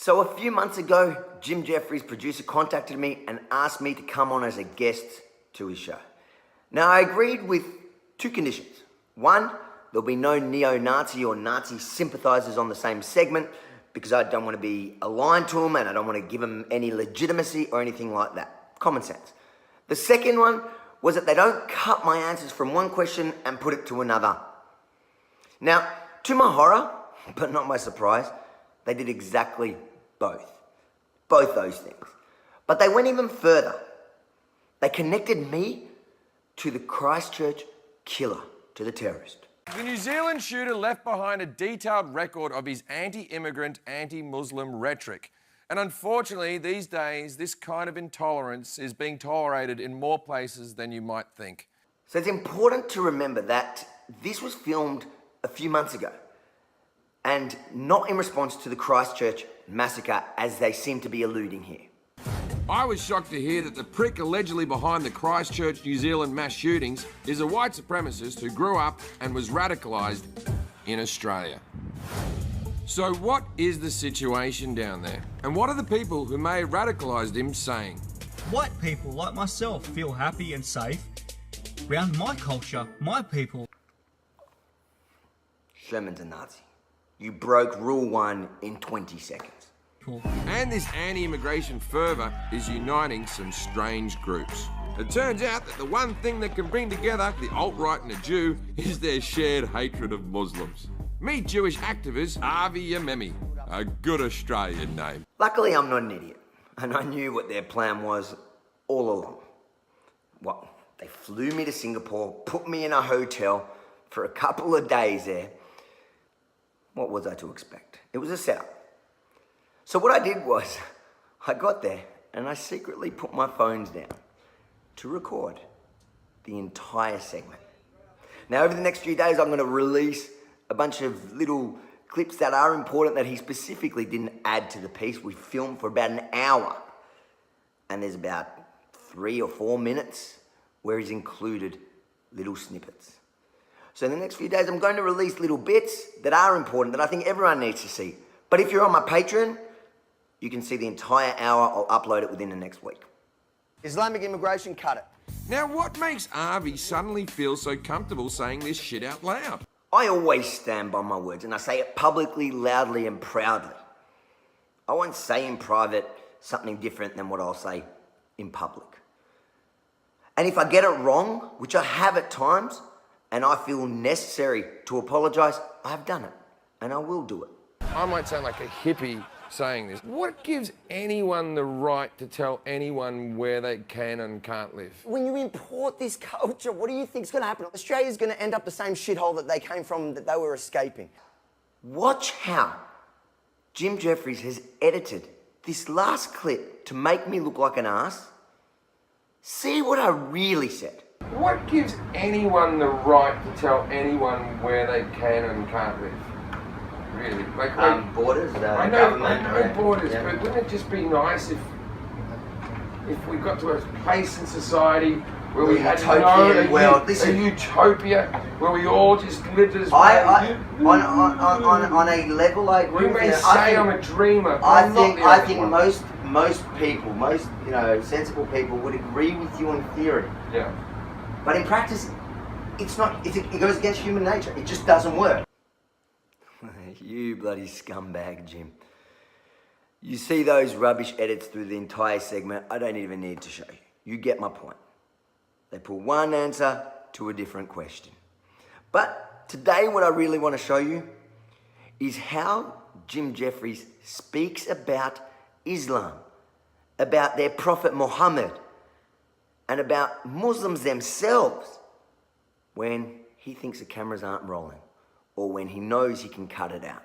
So a few months ago, Jim Jeffries' producer contacted me and asked me to come on as a guest to his show. Now I agreed with two conditions. One, there'll be no neo-Nazi or Nazi sympathizers on the same segment because I don't want to be aligned to them and I don't want to give them any legitimacy or anything like that. Common sense. The second one was that they don't cut my answers from one question and put it to another. Now, to my horror, but not my surprise, they did exactly both those things. But they went even further. They connected me to the Christchurch killer, to the terrorist. The New Zealand shooter left behind a detailed record of his anti-immigrant, anti-Muslim rhetoric. And unfortunately, these days, this kind of intolerance is being tolerated in more places than you might think. So it's important to remember that this was filmed a few months ago and not in response to the Christchurch massacre as they seem to be alluding here. I was shocked to hear that the prick allegedly behind the Christchurch, New Zealand mass shootings is a white supremacist who grew up and was radicalised in Australia. So what is the situation down there? And what are the people who may have radicalised him saying? White people like myself feel happy and safe around my culture, my people. Sherman's a Nazi. You broke Rule 1 in 20 seconds. And this anti-immigration fervour is uniting some strange groups. It turns out that the one thing that can bring together the alt-right and a Jew is their shared hatred of Muslims. Meet Jewish activist Ave Yemini, a good Australian name. Luckily, I'm not an idiot, and I knew what their plan was all along. Well, they flew me to Singapore, put me in a hotel for a couple of days there. What was I to expect? It was a setup. So what I did was, I got there and I secretly put my phones down to record the entire segment. Now over the next few days, I'm going to release a bunch of little clips that are important that he specifically didn't add to the piece. We filmed for about an hour and there's about 3 or 4 minutes where he's included little snippets. So in the next few days, I'm going to release little bits that are important that I think everyone needs to see. But if you're on my Patreon, you can see the entire hour. I'll upload it within the next week. Islamic immigration, cut it. Now what makes Avi suddenly feel so comfortable saying this shit out loud? I always stand by my words and I say it publicly, loudly and proudly. I won't say in private something different than what I'll say in public. And if I get it wrong, which I have at times, and I feel necessary to apologise, I have done it and I will do it. I might sound like a hippie saying this. What gives anyone the right to tell anyone where they can and can't live? When you import this culture, what do you think is going to happen? Australia's going to end up the same shithole that they came from, that they were escaping. Watch how Jim Jeffries has edited this last clip to make me look like an ass. See what I really said. What gives anyone the right to tell anyone where they can and can't live? Really? Borders, I know borders, yeah. But wouldn't it just be nice if we got to a place in society where we had a utopia where we all just lived as on a level I agree with you. You may say I'm a dreamer. I think most people, sensible people would agree with you in theory. Yeah. But in practice, it's not. It goes against human nature. It just doesn't work. You bloody scumbag, Jim. You see those rubbish edits through the entire segment, I don't even need to show you. You get my point. They put one answer to a different question. But today what I really want to show you is how Jim Jeffries speaks about Islam, about their Prophet Muhammad, and about Muslims themselves when he thinks the cameras aren't rolling, or when he knows he can cut it out.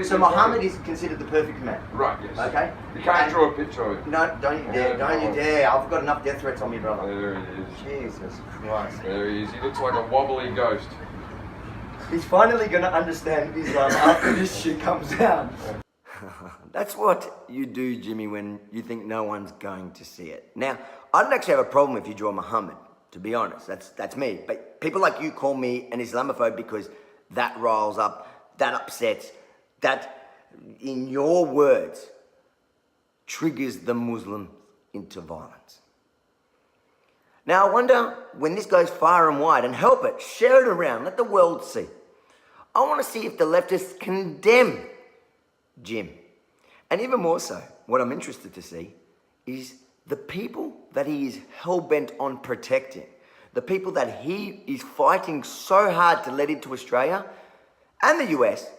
So Muhammad is considered the perfect man. Right, yes. Okay? You can't draw a picture of it. No, don't you dare, don't you dare. I've got enough death threats on me, brother. There he is. Jesus Christ. There he is. He looks like a wobbly ghost. He's finally going to understand Islam after this shit comes out. That's what you do, Jimmy, when you think no one's going to see it. Now, I don't actually have a problem if you draw Muhammad, to be honest. That's me. But people like you call me an Islamophobe because that riles up, that upsets, that in your words, triggers the Muslims into violence. Now I wonder when this goes far and wide, and help it, share it around, let the world see. I want to see if the leftists condemn Jim. And even more so, what I'm interested to see is the people that he is hell-bent on protecting, the people that he is fighting so hard to let into Australia and the US.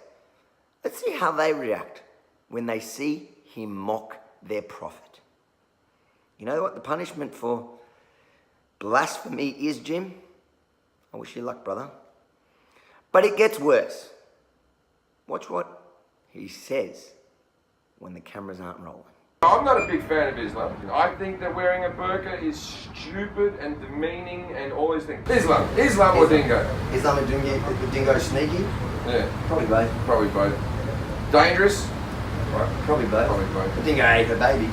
Let's see how they react when they see him mock their prophet. You know what the punishment for blasphemy is, Jim? I wish you luck, brother. But it gets worse. Watch what he says when the cameras aren't rolling. I'm not a big fan of Islam. I think that wearing a burqa is stupid and demeaning and all these things. Islam or dingo? Islam and dingo sneaky? Yeah. Probably both. Probably both. Dangerous? Probably both. Probably both. The dingo ate the baby.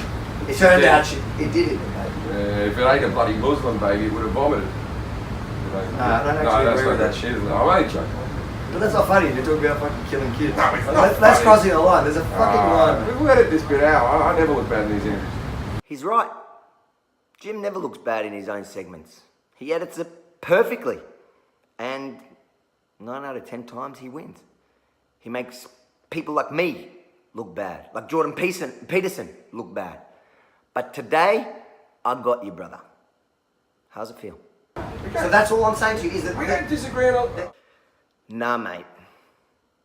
It turned out it did eat the baby. If it ain't a bloody Muslim baby, it would have vomited. No, I don't actually agree with that shit. I'm only joking. But that's not funny. You're talking about fucking killing kids. No, it's not that's funny. crossing a line. There's a fucking line. We'll edit this bit out. I never look bad in these interviews. He's right. Jim never looks bad in his own segments. He edits it perfectly. And 9 out of 10 times he wins. He makes people like me look bad. Like Jordan Peterson look bad. But today, I got you, brother. How's it feel? So that's all I'm saying to you is that... We don't disagree on all... Nah, mate.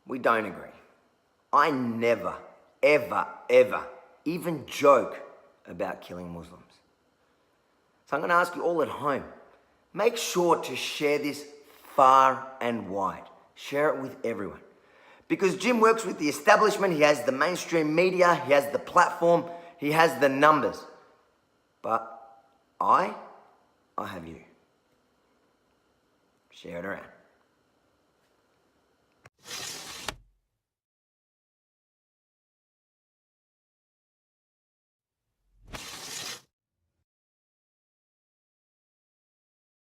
We don't agree. I never, ever, ever even joke about killing Muslims. So I'm going to ask you all at home, make sure to share this far and wide. Share it with everyone. Because Jim works with the establishment, he has the mainstream media, he has the platform, he has the numbers. But I have you. Share it around.